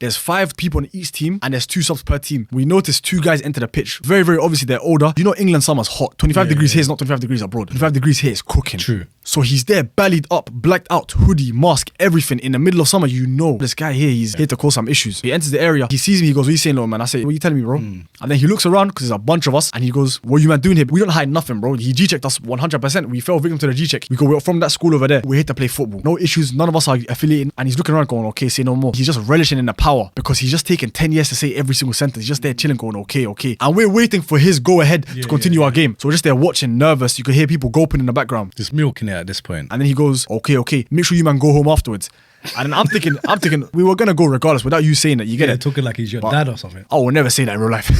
There's 5 people on each team and there's 2 subs per team. We noticed 2 guys enter the pitch. Very, very obviously they're older. You know England summer's hot. 25 degrees here is not 25 degrees abroad. 25 degrees here is cooking. True. So he's there, bellied up, blacked out, hoodie, mask, everything. In the middle of summer, you know this guy here, he's here to cause some issues. He enters the area, he sees me, he goes, what are you saying, little man? I say, what are you telling me, bro? And then he looks around, because there's a bunch of us, and he goes, what are you man doing here? We don't hide nothing, bro. He G-checked us 100%. We fell victim to the G-check. We go, we're from that school over there. We're here to play football. No issues, none of us are affiliated. And he's looking around going, okay, say no more. He's just relishing in the power, because he's just taken 10 years to say every single sentence. He's just there chilling, going, okay. And we're waiting for his go-ahead to continue our game. So we're just there watching, nervous. You could hear people gulping in the background. Just milking it at this point. And then he goes, okay, make sure you man go home afterwards. And then I'm thinking, we were gonna go regardless without you saying that, you get it? Talking like he's your dad or something. I will never say that in real life.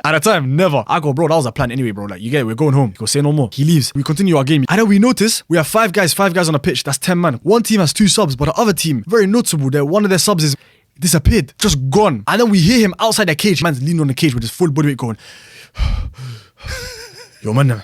At the time, never. I go, bro, that was a plan anyway, bro. Like, you get it, we're going home. He goes, say no more. He leaves. We continue our game. And then we notice we have 5 guys on the pitch. That's 10 man. One team has 2 subs, but the other team, very noticeable, that one of their subs is disappeared, just gone. And then we hear him outside the cage. Man's leaning on the cage with his full body weight going, yo, man,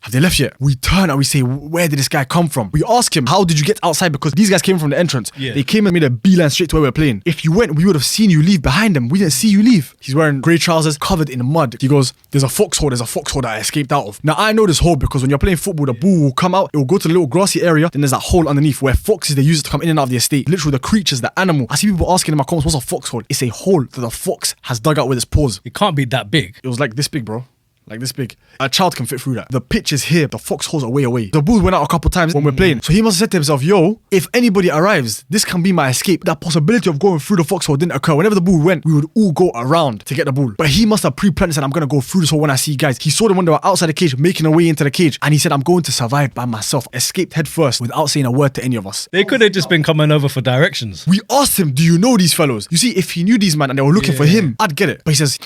have they left yet? We turn and we say, where did this guy come from? We ask him, how did you get outside? Because these guys came from the entrance. Yeah. They came and made a beeline straight to where we were playing. If you went, we would have seen you leave behind them. We didn't see you leave. He's wearing grey trousers, covered in mud. He goes, there's a foxhole that I escaped out of. Now, I know this hole because when you're playing football, the ball will come out, it will go to the little grassy area, then there's that hole underneath where foxes, they use it to come in and out of the estate. Literally, the creatures, the animal. I see people asking in my comments, what's a foxhole? It's a hole that the fox has dug out with his paws. It can't be that big. It was like this big, bro. Like this big. A child can fit through that. The pitch is here. The foxholes are way away. The ball went out a couple times when we're playing. So he must have said to himself, yo, if anybody arrives, this can be my escape. That possibility of going through the foxhole didn't occur. Whenever the ball went, we would all go around to get the ball. But he must have pre-planned and said, I'm going to go through this hole when I see guys. He saw them when they were outside the cage, making their way into the cage. And he said, I'm going to survive by myself. Escaped head first without saying a word to any of us. They could have just been coming over for directions. We asked him, do you know these fellows? You see, if he knew these men and they were looking for him, I'd get it. But he says,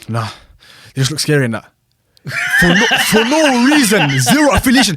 nah. They just look scary in that. For no reason. Zero affiliation.